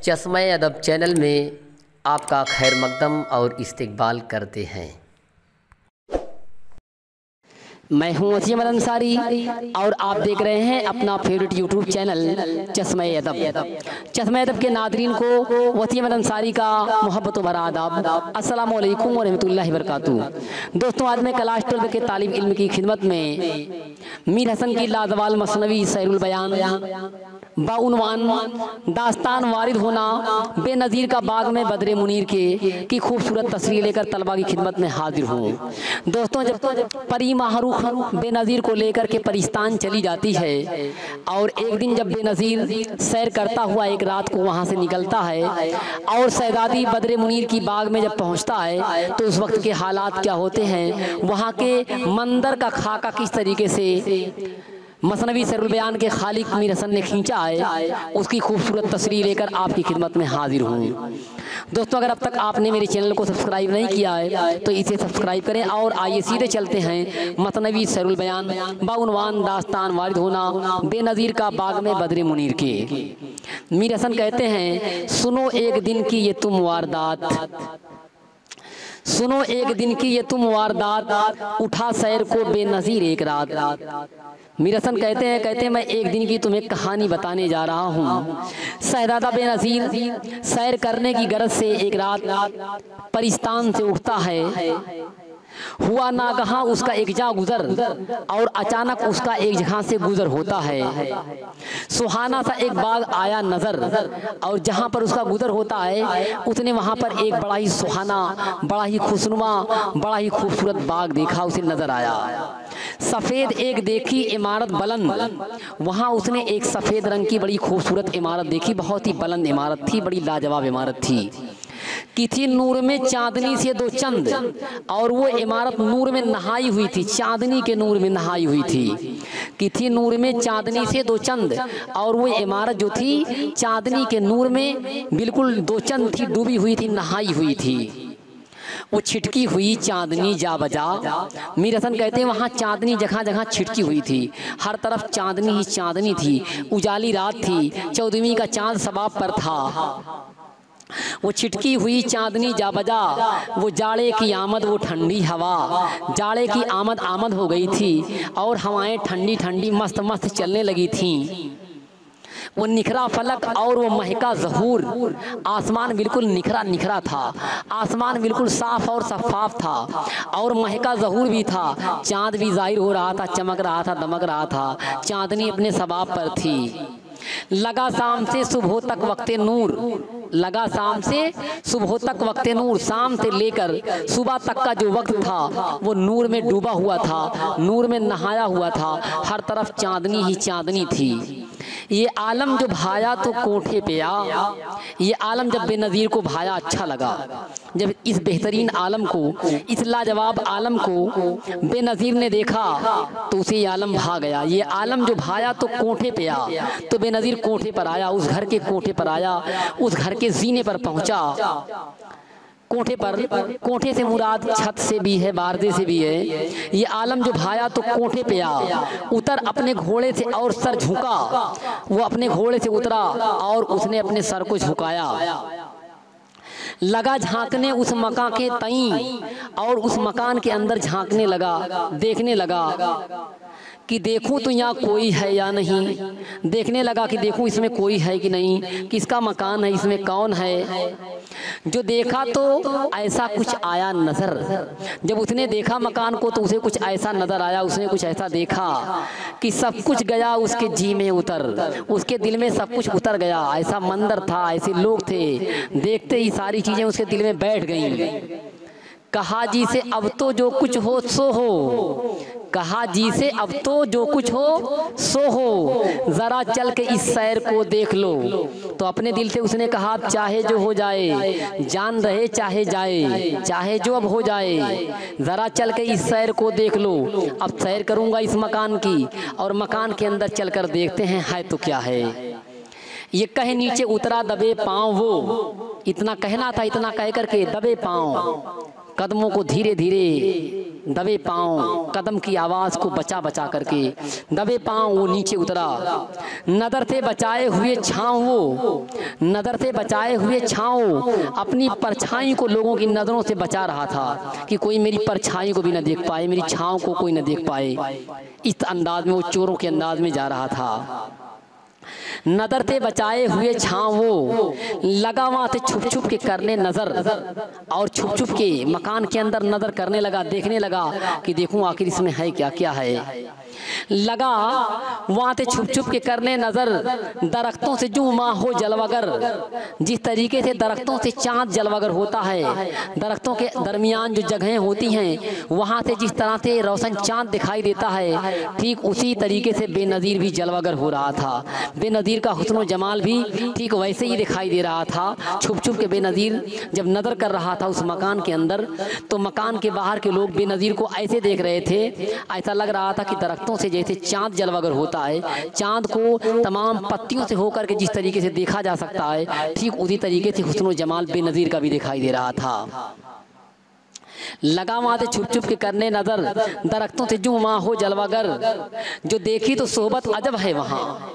चश्मा-ए अदब चैनल में आपका खैर मकदम और इस्तकबाल करते हैं। मैं हूं वसीम अंसारी और आप देख रहे हैं अपना फेवरेट यूट्यूब चैनल चश्मा-ए अदब। चश्मा-ए अदब के नादरीन को वसीम अंसारी का मोहब्बत भरा आदाब। अस्सलाम वालेकुम व रहमतुल्लाहि व बरकातुहू। दोस्तों, आज मैं क्लास 12 के तालिब इल्म की खिदमत में मीर हसन की लाजवाल मसनवी सैरुल बयान बाउनवान दास्तान वारिद होना बेनज़ीर का बाग में बदरे मुनीर के की खूबसूरत तस्वीर लेकर तलबा की खिदमत में हाजिर हूँ। दोस्तों, जब परी माहरूख बेनज़ीर को लेकर के परिस्तान चली जाती है और एक दिन जब बेनज़ीर सैर करता हुआ एक रात को वहाँ से निकलता है और शहजादी बदरे मुनीर की बाग में जब पहुँचता है तो उस वक्त के हालात क्या होते हैं, वहाँ के मंदिर का खाका किस तरीके से मसनवी सैरुल बयान के खालिक मीर हसन ने खींचा है, उसकी खूबसूरत तस्वीर लेकर आपकी खिदमत में हाजिर हूँ। दोस्तों, अगर अब तक आपने मेरे चैनल को सब्सक्राइब नहीं किया है तो इसे सब्सक्राइब करें और आइए सीधे चलते हैं मसनवी सैरुल बयान बाउनवान दास्तान वारिद होना बेनज़ीर का बाग में बदरे मुनीर के। मीर हसन कहते हैं, सुनो एक दिन की ये तुम वारदात, सुनो एक दिन की ये तुम वारदात, उठा सैर को बेनज़ीर एक रात। मीर हसन कहते हैं मैं एक दिन की तुम्हें कहानी बताने जा रहा हूँ। शहजादा बेनज़ीर सैर करने की गरज से एक रात परिस्तान से उठता है। हुआ नागहा उसका एक जगह गुजर और अचानक उसका एक जगह से गुजर होता है। सुहाना सा एक बाग आया नजर और जहाँ पर उसका गुजर होता है उसने वहाँ पर एक बड़ा ही सुहाना, बड़ा ही खुशनुमा, बड़ा ही खूबसूरत बाग देखा, उसे नजर आया। सफ़ेद एक देखी इमारत बुलंद, वहाँ उसने एक सफ़ेद रंग की बड़ी खूबसूरत इमारत देखी, बहुत ही बुलंद इमारत थी, बड़ी लाजवाब इमारत थी कि थी नूर में चांदनी से दो चंद, और वो इमारत नूर में नहाई हुई थी, चांदनी के नूर में नहाई हुई थी कि थी नूर में चांदनी से दो चंद, और वो इमारत जो थी चांदनी के नूर में बिल्कुल दो चंद थी, डूबी हुई थी, नहाई हुई थी। वो छिटकी हुई चांदनी जा बजा। मीर हसन कहते हैं वहाँ चांदनी जगह जगह छिटकी हुई थी, हर तरफ चांदनी ही चांदनी थी। उजाली रात थी, 14वीं का चांद सबाब पर था। वो छिटकी हुई चांदनी जा बजा, वो जाड़े की आमद, वो ठंडी हवा, जाड़े की आमद हो गई थी और हवाएं ठंडी ठंडी मस्त मस्त चलने लगी थीं। वो निखरा फलक और वो महका ज़हूर, आसमान बिल्कुल निखरा निखरा था, आसमान बिल्कुल साफ और शफाफ था और महका ज़हूर भी था। चाँद भी ज़ाहिर हो रहा था, चमक रहा था, दमक रहा था, चांदनी अपने सबाब पर थी। लगा शाम से सुबह तक वक्ते नूर, लगा शाम से सुबह तक वक्ते नूर, शाम से लेकर सुबह तक का जो वक्त था वो नूर में डूबा हुआ था, नूर में नहाया हुआ था, हर तरफ चांदनी ही चांदनी थी। ये आलम जो भाया तो कोठे पे आ, ये आलम जब बेनज़ीर को भाया अच्छा लगा, जब इस बेहतरीन आलम को, इस लाजवाब आलम को बेनज़ीर ने देखा तो उसे ये आलम भा गया। ये आलम जो भाया तो कोठे पे आ, तो बेनज़ीर कोठे पर आया, उस घर के कोठे पर आया, उस घर के जीने पर पहुंचा। कोठे पर, कोठे से मुराद छत से भी है, बारदे से भी है। ये आलम जो भाया तो कोठे पे आ, उतर अपने घोड़े से और सर झुका। वो अपने घोड़े से उतरा और उसने अपने सर को झुकाया, लगा झांकने उस मकान के तई, और उस मकान के अंदर झांकने लगा, देखने लगा कि देखूं तो यहाँ कोई है या नहीं, देखने लगा कि देखूं इसमें कोई है कि नहीं, किसका मकान है, इसमें कौन है। जो देखा तो ऐसा कुछ आया नजर, जब उसने देखा मकान को तो उसे कुछ ऐसा नजर आया, उसने कुछ ऐसा देखा कि सब कुछ गया उसके जी में उतर, उसके दिल में सब कुछ उतर गया। ऐसा मंदिर था, ऐसे लोग थे, देखते ही सारी चीजें उसके दिल में बैठ गईं। कहा जी से अब तो जो कुछ हो सो हो, कहा जी से अब तो जो कुछ हो सो हो, जरा चल के इस सैर को देख लो। तो अपने दिल से उसने कहा चाहे जो हो जाए, जान रहे चाहे जाए, चाहे जो अब हो जाए, जरा चल के इस सैर को देख लो। अब सैर करूंगा इस मकान की और मकान के अंदर चलकर देखते हैं है तो क्या है। ये कहे नीचे उतरा दबे पाँव वो, इतना कहना था, इतना कह करके दबे पाँव, कदमों को धीरे धीरे दबे पाँव, कदम की आवाज़ को बचा बचा करके दबे पाँव वो नीचे उतरा। नज़र से बचाए हुए छाँव वो, नज़र से बचाए हुए छाँव अपनी परछाई को लोगों की नज़रों से बचा रहा था कि कोई मेरी परछाई को भी न देख पाए, मेरी छाँव को कोई न देख पाए। इस अंदाज में वो चोरों के अंदाज में जा रहा था। नज़र से बचाए हुए छाँव वो, लगा वहाँ से छुप छुप के करने नज़र, और छुप छुप के मकान के अंदर नज़र करने लगा, देखने लगा कि देखूं आखिर इसमें है क्या क्या है। लगा वहाँ से छुप छुप के करने नज़र, दरख्तों से जो माँ हो जलवगर, जिस तरीके से दरख्तों से चाँद जलवगर होता है, दरख्तों के दरमियान जो जगहें होती हैं वहाँ से जिस तरह से रोशन चाँद दिखाई देता है, ठीक उसी तरीके से बेनज़ीर भी जलवगर हो रहा था। बेनज़ीर का हुस्न व जमाल भी ठीक वैसे ही दिखाई दे रहा था। छुप छुप के बेनज़ीर जब नज़र कर रहा था उस मकान के अंदर, तो मकान के बाहर के लोग बेनज़ीर को ऐसे देख रहे थे, ऐसा लग रहा था कि दरख्तों से जैसे चाँद जलवगर होता है, चाँद को तमाम पत्तियों से होकर के जिस तरीके से देखा जा सकता है, ठीक उसी तरीके से हुस्न व जमाल बेनज़ीर का भी दिखाई दे रहा था। लगा वहाँ से छुप छुप के करने नज़र, दरख्तों से जो वहाँ हो जलवागर, जो देखी तो सोहबत अजब है वहाँ,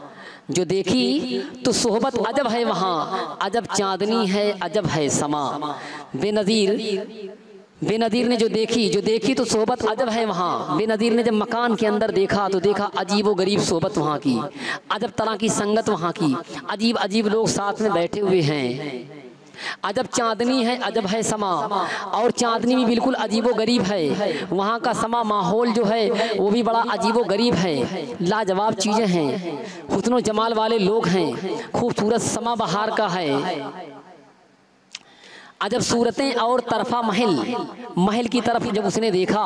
जो देखी तो सोहबत अजब है वहाँ, अजब चांदनी है अजब है समा। बेनज़ीर ने जो देखी तो सोहबत अजब है वहाँ। बेनज़ीर ने जब मकान के अंदर देखा तो देखा अजीब व गरीब सोहबत वहाँ की, अजब तरह की संगत वहाँ की, अजीब अजीब लोग साथ में बैठे हुए हैं। अजब चांदनी है अजब है समा, और चांदनी भी बिल्कुल अजीबो गरीब है, वहाँ का समा माहौल जो है वो भी बड़ा अजीबो गरीब है। लाजवाब चीज़ें हैं, हुस्न व जमाल वाले लोग हैं, खूबसूरत समा बहार का है। अजब सूरतें और तरफा महल की तरफ जब उसने देखा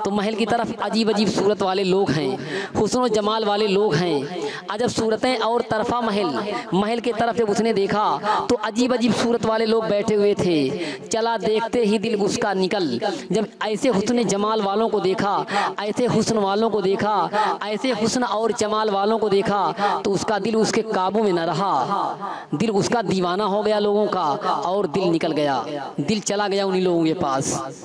तो महल की तरफ अजीब अजीब सूरत वाले लोग हैं, हुस्न व जमाल वाले लोग हैं। अजब सूरतें और तरफा महल के तरफ जब उसने देखा तो अजीब अजीब सूरत वाले लोग बैठे हुए थे। चला देखते ही दिल उसका निकल, जब ऐसे हुस्न जमाल वालों को देखा, ऐसे हुस्न वालों को देखा, ऐसे हुस्न और जमाल वालों को देखा तो उसका दिल उसके काबू में न रहा, दिल उसका दीवाना हो गया लोगों का, और दिल निकल गया, दिल चला गया उन्हीं लोगों के पास।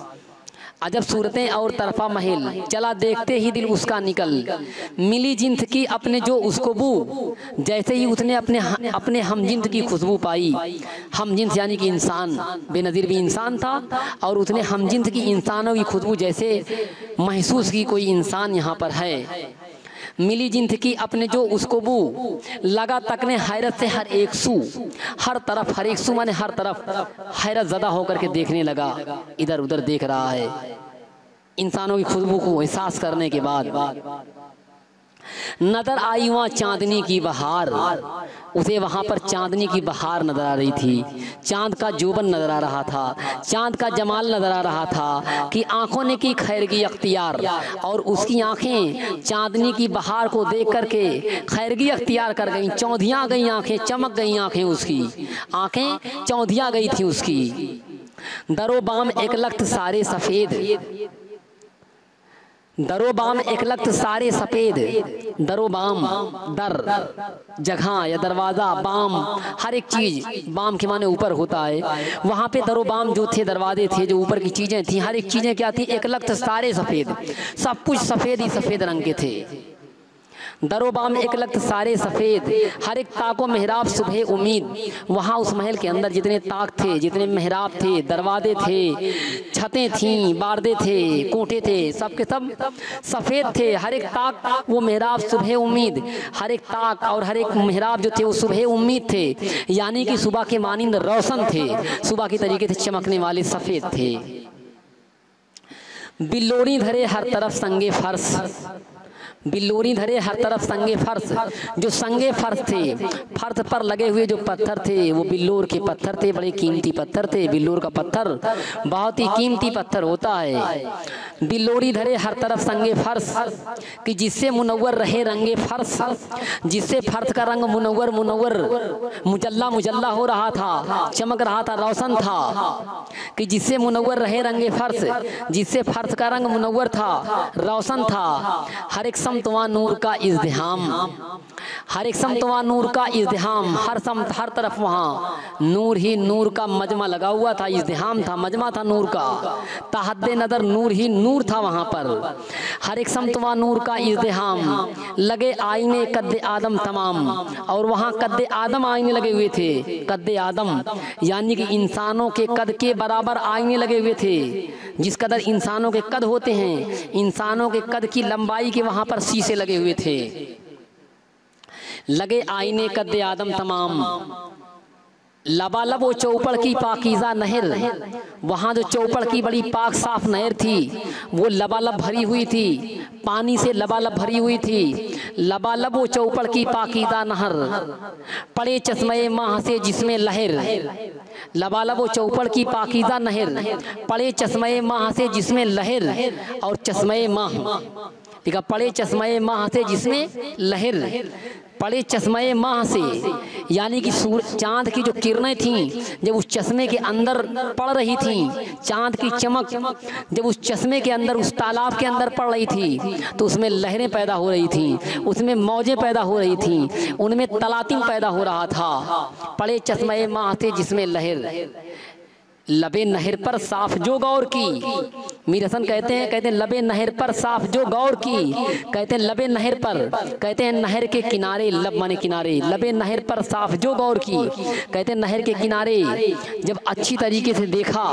अजब सूरतें और तरफा महल, चला देखते ही दिल उसका निकल, मिली जिन्स की अपने जो उसको बू, जैसे ही उसने अपने हमजिन्स की खुशबू पाई। हमजिन्स यानी कि इंसान, बेनज़ीर भी इंसान था और उसने हमजिन्स की इंसानों की खुशबू जैसे महसूस की कोई इंसान यहाँ पर है। मिली जिन्स की अपने जो उसको बू, लगा तकने हैरत से हर एक सू, हर तरफ, हर एक सू माने हर तरफ हैरत ज़दा होकर के देखने लगा, इधर उधर देख रहा है इंसानों की खुशबू को एहसास करने के बाद। नजर आई वहाँ चांदनी की बहार, उसे वहाँ पर चांदनी की बहार नजर आ रही थी, चांद का जोबन नजर आ रहा था, चांद का जमाल नजर आ रहा था कि आंखों ने की खैरगी अख्तियार, और उसकी आंखें चांदनी की बहार को देख करके खैरगी अख्तियार कर गईं, चौंधिया गई आंखें, चमक गई आंखें, उसकी आंखें चौंधिया गई थी उसकी। दरो बाम एक लख्त सारे सफ़ेद, दरो बाम एक लख्त सारे सफ़ेद, दरो बाम दर जगह या दरवाज़ा, बाम हर एक चीज़, बाम के माने ऊपर होता है, वहाँ पे दरो बाम जो थे, दरवाजे थे, जो ऊपर की चीज़ें थी, हर एक चीज़ें क्या थी, एक लख्त सारे सफ़ेद, सब कुछ सफ़ेद ही सफ़ेद रंग के थे। दरोबाम एक लख्त सारे सफ़ेद, हर एक ताको मेहराब सुबह उम्मीद, वहाँ उस महल के अंदर जितने ताक थे, जितने मेहराब थे, दरवाजे थे, छतें थीं, बारदे थे, कोठे थे, सब के सब सफ़ेद थे। हर एक ताक वो मेहराब सुबह उम्मीद, हर एक ताक और हर एक मेहराब जो थे वो सुबह उम्मीद थे, यानी कि सुबह के मानिंद रोशन थे, सुबह की तरीके से चमकने वाले सफ़ेद थे। बिल्लोरी धरे हर तरफ संगे फर्श, बिल्लोरी धरे हर तरफ संगे फर्श, जो संगे फर्श थे, फर्श पर लगे हुए जो पत्थर थे वो बिल्लोर के पत्थर थे, बड़े कीमती पत्थर थे। बिल्लोर का पत्थर बहुत ही कीमती पत्थर होता है। बिल्लोरी धरे हर तरफ संगे फर्श, कि जिससे मुनव्वर रहे रंगे फर्श, जिससे फर्श का रंग मुनव्वर मुजल्ला मुजल्ला हो रहा था, चमक रहा था, रोशन था, कि जिससे मुनव्वर रहे रंगे फर्श, जिससे फर्श का रंग मुनव्वर था, रोशन था। हर एक समत वहाँ नूर का इज़्दिहाम, हर एक समत वहाँ नूर का इज़्दिहाम, हर समत हर तरफ वहाँ नूर ही नूर का मजमा लगा हुआ था, इज़्दिहाम था, मजमा था नूर का, तहद्दे नज़र नूर ही नूर था वहाँ पर। हर एक समत वहाँ नूर का इज़्दिहाम, लगे आईने कद्दे आदम तमाम, और वहाँ कद्दे आदम आईने लगे हुए थे। कद्दे आदम यानी कि इंसानों के कद के बराबर आईने लगे हुए थे। जिस कदर इंसानों के कद होते हैं, इंसानों के कद की लंबाई के वहाँ पर शीशे लगे हुए थे। लगे आईने कद्दे आदम तमाम, लबालब वो चौपड़ की पाकीज़ा नहर, वहाँ जो चौपड़ की बड़ी पाक साफ नहर थी वो लबालब भरी हुई थी, पानी से लबालब भरी हुई थी। लबालब वो चौपड़ की पाकीज़ा नहर, पड़े चश्मे माह से जिसमें लहर, लबालब वो चौपड़ की पाकीज़ा नहर, पड़े चश्मे माह से जिसमें लहर, और चश्मे माह देखा, पड़े चश्मे माह से जिसमें लहर, पड़े चश्मे माह से यानी कि चाँद की जो किरणें थीं जब उस चश्मे के अंदर पड़ रही थीं, चाँद की चमक जब उस चश्मे के अंदर, उस तालाब के अंदर पड़ रही थी, तो उसमें लहरें पैदा हो रही थीं, उसमें मौजें पैदा हो रही थीं, उनमें तलातिम पैदा हो रहा था। पड़े चश्मे माह से जिसमें लहर, लबे नहर पर साफ जो गौर की, मीर हसन कहते हैं लबे नहर पर साफ जो गौर की, कहते हैं लबे नहर पर, कहते हैं नहर के किनारे, लब माने किनारे, लबे नहर पर साफ जो गौर की, कहते हैं नहर के किनारे जब अच्छी तरीके से देखा,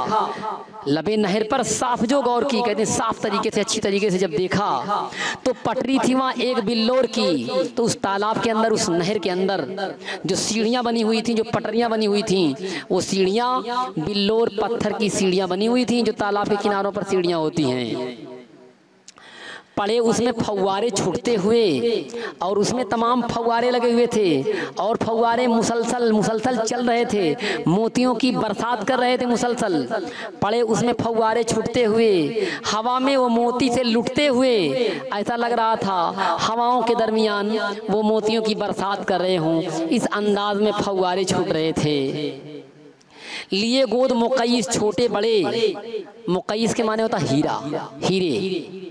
लबे नहर पर साफ जो गौर की, कहते हैं साफ तरीके से अच्छी तरीके से जब देखा, तो पटरी थी वहाँ एक बिल्लोर की। तो उस तालाब के अंदर, उस नहर के अंदर जो सीढ़ियाँ बनी हुई थी, जो पटरियाँ बनी हुई थी, वो सीढ़ियाँ बिल्लोर पत्थर की सीढ़ियां बनी हुई थी, जो तालाब के किनारों पर सीढ़ियां होती हैं। पड़े उसमें फव्वारे छूटते हुए, और उसमें तमाम फव्वारे लगे हुए थे, और फव्वारे मुसलसल चल रहे थे, मोतियों की बरसात कर रहे थे मुसलसल। पड़े उसमें फव्वारे छूटते हुए, हवा में वो मोती से लुटते हुए, ऐसा लग रहा था हवाओं के दरमियान वो मोतियों की बरसात कर रहे हों, इस अंदाज में फव्वारे छूट रहे थे। लिए गोद मुक़य्यिस छोटे बड़े, मुक़य्यिस के माने होता हीरा, हीरे,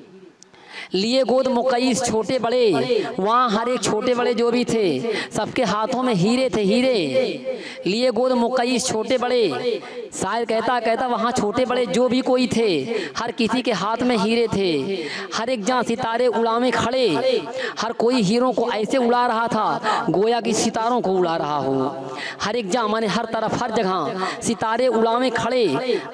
लिए गोद मुक़य्यिस छोटे बड़े, वहाँ हर एक छोटे बड़े जो भी थे सबके हाथों में हीरे थे, हीरे। लिए गोद मुक़य्यिस छोटे बड़े, शायर कहता वहाँ छोटे बड़े जो भी कोई थे, हर किसी के हाथ में हीरे थे। हर एक जहाँ सितारे उड़ावे खड़े, हर कोई हीरों को ऐसे उड़ा रहा था गोया कि सितारों को उड़ा रहा हो। हर एक जहाँ माने हर तरफ, हर जगह सितारे उड़ावे खड़े,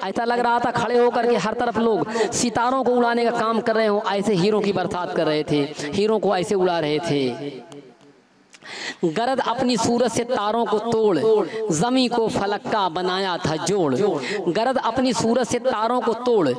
ऐसा लग रहा था खड़े होकर के हर तरफ लोग सितारों को उड़ाने का काम कर रहे हो, ऐसे हीरों की बरसात कर रहे थे, हीरों को ऐसे उड़ा रहे थे। गरद अपनी सूरत से तारों को तोड़, जमी को फलक का बनाया था जोड़। गरद अपनी सूरत से तारों को तोड़,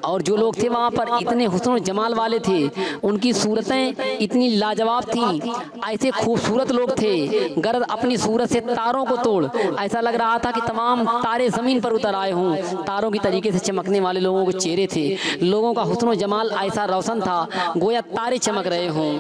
और जो लोग थे वहाँ पर इतने हुस्न जमाल वाले थे, उनकी सूरतें इतनी लाजवाब थीं, ऐसे खूबसूरत लोग थे। गरद अपनी सूरत से तारों को तोड़, ऐसा लग रहा था कि तमाम तारे ज़मीन पर उतर आए हों, तारों की तरीके से चमकने वाले लोगों के चेहरे थे, लोगों का हुस्न जमाल ऐसा रोशन था गोया तारे चमक रहे हों।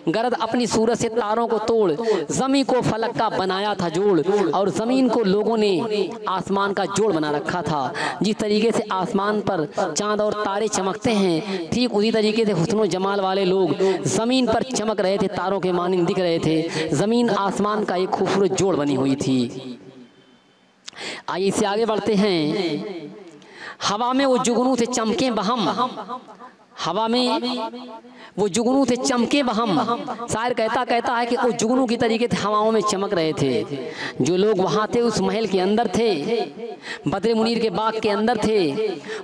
गरद अपनी सूरत से तारों को तोड़, ज़मीन को फलक का बनाया था जोड़, और ज़मीन को लोगों ने आसमान का जोड़ बना रखा था। जिस तरीके से आसमान पर चाँद और तारे चमकते हैं, ठीक उसी तरीके से हुस्न जमाल वाले लोग ज़मीन पर चमक रहे थे, तारों के मानिंद दिख रहे थे। ज़मीन आसमान का एक खूबसूरत जोड़ बनी हुई थी। आइए इससे आगे बढ़ते हैं। हवा में वो जुगनू थे चमके बहम, हवा में वो जुगनू थे चमके बहम। शायर कहता है कि वो जुगनू की तरीके से हवाओं में चमक रहे थे। जो लोग वहाँ थे उस महल के अंदर थे, बद्र मुनीर के बाग के अंदर थे,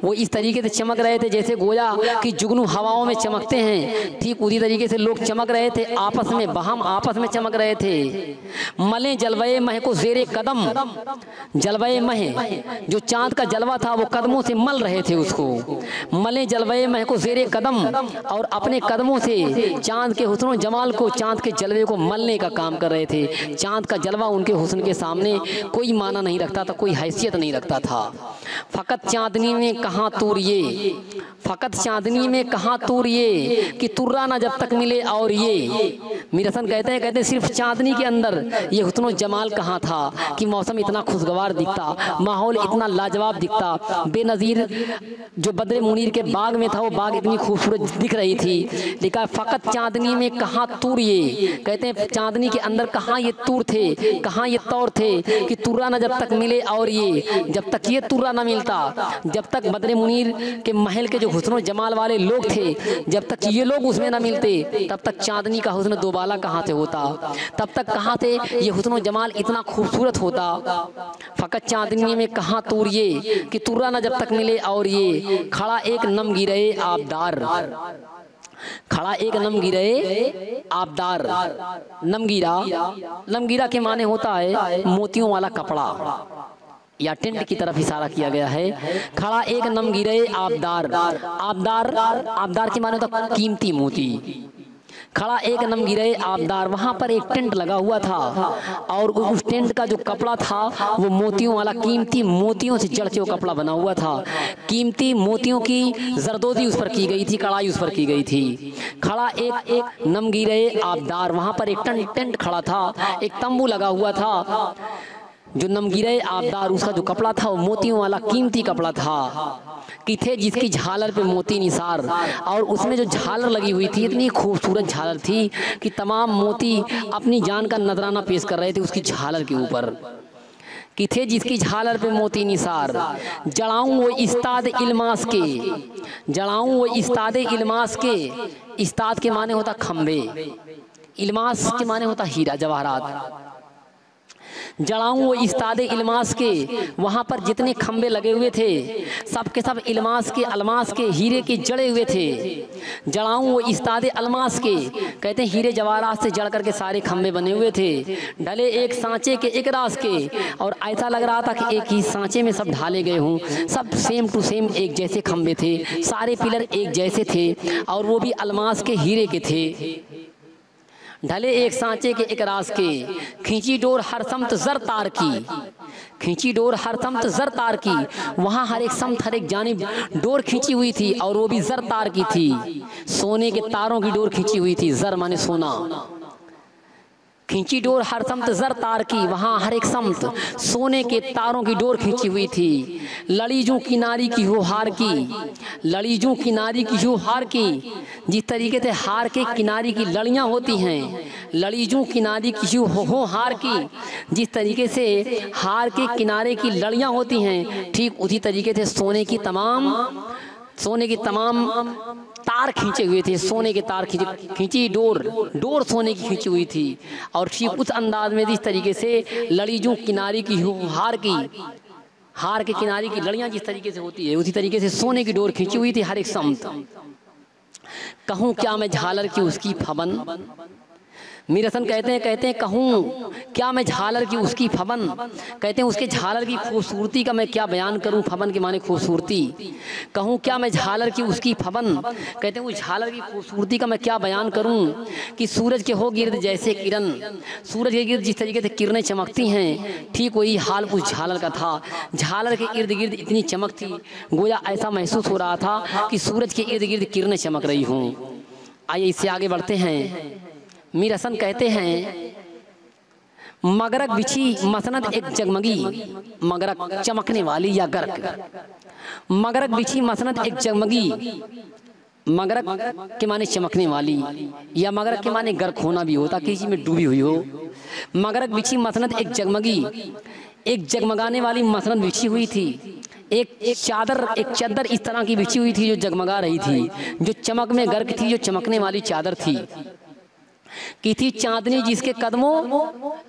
वो इस तरीके से चमक रहे थे जैसे गोया कि जुगनू हवाओं में चमकते हैं, ठीक उसी तरीके से लोग चमक रहे थे, आपस में बहम, आपस में चमक रहे थे। मले जलवे मह को ज़ेरे कदम, जलवे मह जो चाँद का जलवा था वो कदमों से मल रहे थे उसको। मले जलवे मह को ज़ेरे कदम, और अपने कदमों से चाँद के हुस्न जमाल को, चाँद के जलवे को मलने का काम कर रहे थे। चाँद का जलवा उनके हुस्न के सामने कोई माना नहीं रखता था, कोई हैसियत नहीं रखता था। फ़कत चाँदनी में कहाँ तूर ये, फ़कत चाँदनी में कहाँ तूर ये, कि तुर्रा ना जब तक मिले और ये। मीर हसन कहते हैं सिर्फ चाँदनी के अंदर ये हुस्न जमाल कहाँ था कि मौसम इतना खुशगवार दिखता, माहौल इतना लाजवाब दिखता, बेनज़ीर जो बद्र मुनीर के बाग में था वो बाग इतनी इतनी खूबसूरत दिख रही थी। लिखा फ़कत चांदनी में कहाँ तूर, ये कहते हैं चांदनी के अंदर कहाँ ये तूर थे, कहाँ ये तौर थे कि तुर्रा न जब तक मिले, और ये जब तक ये तुर्रा न मिलता, जब तक बद्र मुनीर के महल के जो हुस्न जमाल वाले लोग थे, जब तक ये लोग उसमें न मिलते, तब तक चांदनी का हुस्न दोबाला कहाँ से होता, तब तक कहाँ से ये हुस्न जमाल इतना खूबसूरत होता। फ़कत चांदनी में कहाँ तूर, ये कि तुर्रा न जब तक मिले, और ये खड़ा एक नम गिरे आबदार, खड़ा एक नमगीरे आबदार। नमगीरा के माने होता है मोतियों वाला कपड़ा या टेंट की तरफ इशारा किया गया है। खड़ा एक नमगीरे आबदार, आबदार के माने होता कीमती मोती। खड़ा एक नमगीरे आबदार, वहाँ पर एक टेंट लगा हुआ था और उस टेंट का जो कपड़ा था वो मोतियों वाला, कीमती मोतियों से जड़ के वो कपड़ा बना हुआ था। कीमती मोतियों की जरदोजी उस पर की गई थी, कढ़ाई उस पर की गई थी। खड़ा एक नमगीरे आबदार, वहाँ पर एक टेंट खड़ा था, एक तंबू लगा हुआ था। जो नमगीरे आबदार, उसका जो कपड़ा था वो मोतियों वाला कीमती कपड़ा था। कि थे जिसकी झालर पे मोती निसार, और उसमें जो झालर लगी हुई थी इतनी खूबसूरत झालर थी कि तमाम मोती अपनी जान का नजराना पेश कर रहे थे उसकी झालर के ऊपर। कि थे जिसकी झालर पे मोती निसार, जड़ाऊं वो इस्ताद इल्मास के, जड़ाऊं वो इस्ताद इल्मास के। इस्ताद के माने होता खम्बे, इल्मास के माने होता हीरा जवाहरात। जड़ाऊं वो इस्ताद इल्मास के, वहाँ पर जितने खम्बे लगे हुए थे सब के सब इल्मास के, अलमास के, हीरे के जड़े हुए थे। जड़ाऊं वो इस्ताद अलमास के, कहते हैं हीरे जवाहरात से जड़ करके सारे खम्बे बने हुए थे, ढले एक सांचे के एक रास के। और ऐसा लग रहा था कि एक ही सांचे में सब ढाले गए हों, सब सेम टू सेम एक जैसे खम्बे थे, सारे पिलर एक जैसे थे और वो भी अलमास के, हीरे के थे। ढले एक सांचे के एक रास के, खींची डोर हर समत जर तार की, खींची डोर हर समत जर तार की। वहाँ हर एक समत, हर एक जानिब डोर खींची हुई थी और वो भी जर तार की थी, सोने के तारों की डोर खींची हुई थी। जर माने सोना। खींची डोर हर समत जर तार की, वहाँ हर एक समत सोने के तारों की डोर खींची हुई थी। लड़ी जूं किनारी की हो हार की, लड़ी जूं किनारी की हो हार की। जिस तरीके से हार के किनारी की लड़ियाँ होती हैं, लड़ी जूं किनारी की हो हार की, जिस तरीके से हार के किनारे की लड़ियाँ होती हैं, ठीक उसी तरीके से सोने की तमाम तार खींचे हुए थे। सोने के तार खींची डोर सोने की खींची हुई थी। और ठीक उस अंदाज में जिस तरीके से लड़ी जूं किनारी की हो हार के किनारे की लड़ियां जिस तरीके से होती है, उसी तरीके से सोने की डोर खींची हुई थी हर एक समत। कहूँ क्या मैं झालर की उसकी फबन, मीर हसन कहते हैं कहूँ क्या मैं झालर की उसकी फबन, कहते हैं उसके झालर की खूबसूरती का मैं क्या बयान करूँ। फबन के माने खूबसूरती। कहूँ क्या मैं झालर की उसकी फबन, कहते हैं उस झालर की खूबसूरती का मैं क्या बयान करूँ। कि सूरज के हो गिर्द जैसे किरण, सूरज के गिर्द जिस तरीके से किरणें चमकती हैं, ठीक वही हाल उस झालर का था। झालर के इर्द गिर्द इतनी चमक थी, गोया ऐसा महसूस हो रहा था कि सूरज के इर्द गिर्द किरणें चमक रही हों। आइए इससे आगे बढ़ते हैं। मीर हसन कहते हैं मगरक बिछी मसनद एक जगमगी, मगरक चमकने वाली या गर्क, मगरक बिछी मसनद एक जगमगी। मगरक के माने चमकने वाली, या मगरक के माने गर्क होना भी होता, किसी में डूबी हुई हो। मगरक बिछी मसनद एक जगमगी, एक जगमगाने वाली मसनद बिछी हुई थी। एक चादर इस तरह की बिछी हुई थी जो जगमगा रही थी, जो चमक में गर्क थी, जो चमकने वाली चादर थी। की थी चांदनी जिसके कदमों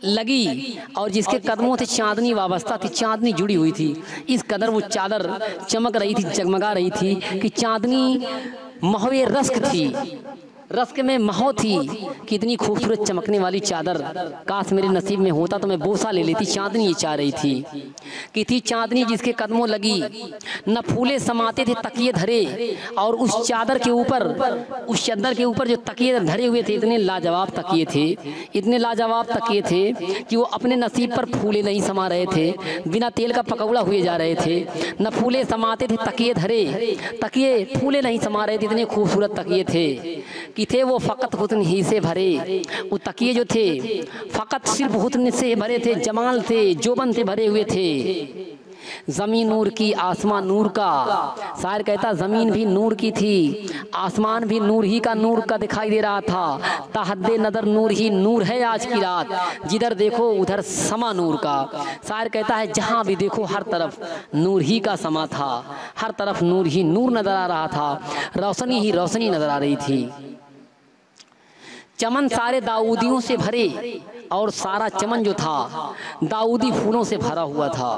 लगी, और जिसके कदमों से चांदनी वाबस्ता थी, चांदनी जुड़ी हुई थी। इस कदर वो चादर चमक रही थी, जगमगा रही थी कि चांदनी महवे रस्क थी, रस्क में महो थी। कितनी खूबसूरत चमकने वाली चादर, काश मेरे नसीब में होता तो मैं बोसा ले लेती। चांदनी ये चाह रही थी कि थी चांदनी जिसके कदमों लगी, न फूले समाते थे तकिए धरे, और उस चादर के ऊपर, उस चादर के ऊपर जो तकिए धरे हुए थे, इतने लाजवाब तकिए थे, इतने लाजवाब तकिए थे कि वो अपने नसीब पर फूले नहीं समा रहे थे, बिना तेल का पकौड़ा हुए जा रहे थे। न फूले समाते थे तकिए धरे, तकिए फूले नहीं समा रहे थे, इतने खूबसूरत तकिए थे कि थे वो फ़कत हुस्न ही से भरे। वो तकिए जो थे फ़कत सिर्फ हुस्न से भरे थे, जमाल थे, जोबन से भरे हुए थे। ज़मीन नूर की आसमान नूर का। शायर कहता ज़मीन भी नूर की थी, आसमान भी नूर ही का नूर का दिखाई दे रहा था। ताहद्दे नदर नूर ही नूर है आज की रात, जिधर देखो उधर समा नूर का। शायर कहता है जहाँ भी देखो हर तरफ नूर ही का समा था, हर तरफ नूर ही नूर नजर आ रहा था, रोशनी ही रोशनी नजर आ रही थी। चमन सारे दाऊदियों से भरे, और सारा चमन जो था दाऊदी फूलों से भरा हुआ था।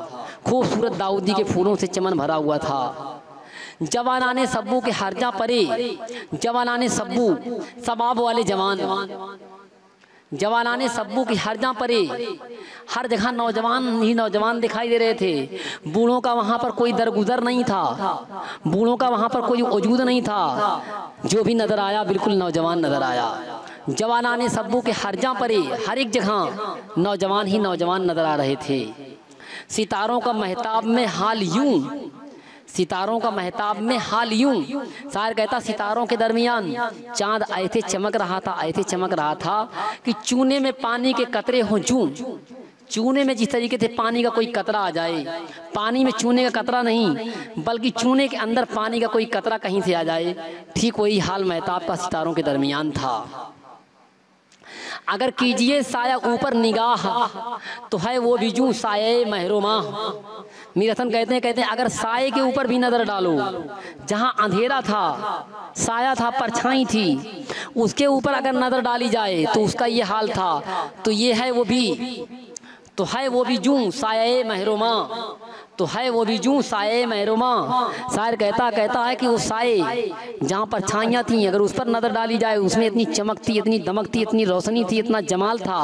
खूबसूरत दाऊदी के फूलों से चमन भरा हुआ था। जवानाने सब्बू के हर्जा परे, जवानाने सब्बू सबाब वाले जवान, जवानाने सब्बू की हर्जा परे, हर जगह नौजवान ही नौजवान दिखाई दे रहे थे। बूढ़ों का वहाँ पर कोई दरगुजर नहीं था, बूढ़ों का वहाँ पर कोई वजूद नहीं था। जो भी नजर आया बिल्कुल नौजवान नजर आया। जवानाने सब्बू के हर्जा परे, हर एक जगह नौजवान ही नौजवान नजर आ रहे थे। सितारों का महताब में हाल यूं, सितारों का महताब में हाल यूं। शायर कहता सितारों के दरमियान चांद ऐसे चमक रहा था, ऐसे चमक रहा था कि चूने में पानी के कतरे हों जूं। चूने में जिस तरीके से पानी का कोई कतरा आ जाए, पानी में चूने का कतरा नहीं बल्कि चूने के अंदर पानी का कोई कतरा कहीं से आ जाए, ठीक वही हाल महताब का सितारों के दरमियान था। अगर कीजिए साया ऊपर निगाह, तो है वो भी जूं साये महरोमा। मीर हसन कहते हैं अगर साये के ऊपर भी नजर डालो, जहां अंधेरा था, साया था, परछाई थी, उसके ऊपर अगर नजर डाली जाए तो उसका ये हाल था। तो ये है वो भी, तो है वो भी जूं साये महरोमा, तो है वो भी जूं साये महरोमा। शायर कहता है कि वो साये जहाँ पर छाइयाँ थी, अगर उस पर नज़र डाली जाए उसमें इतनी चमक थी, इतनी दमक थी, इतनी रोशनी थी, इतना जमाल था।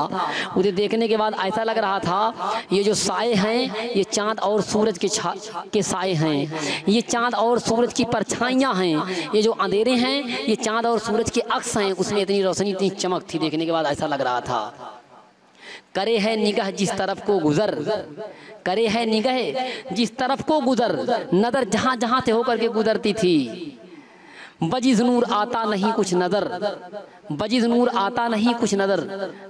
उसे देखने के बाद ऐसा लग रहा था ये जो साये हैं ये चाँद और सूरज के साये हैं, ये चाँद और सूरज की परछाइयाँ हैं, ये जो अंधेरे हैं ये चाँद और सूरज के अक्स हैं, उसमें इतनी रोशनी इतनी चमक थी। देखने के बाद ऐसा लग रहा था। करे है निगाह जिस तरफ को गुजर, करे है निगाह जिस तरफ को गुजर, नजर जहां जहां से होकर के गुजरती थी। बजिज नूर आता नहीं कुछ नजर, बजिज नूर आता नहीं कुछ नजर,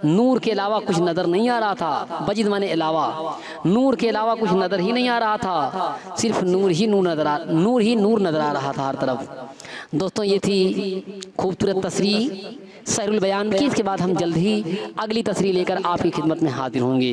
नूर के अलावा कुछ नजर नहीं आ रहा था। बजिज माने अलावा, नूर के अलावा कुछ नजर ही नहीं आ रहा था, सिर्फ नूर ही नूर नजर आ रहा था हर तरफ। दोस्तों ये थी खूबसूरत तस्रीर सहरुल बयान की। इसके बाद हम जल्द ही अगली तस्रीर लेकर आपकी खिदमत में हाजिर होंगे।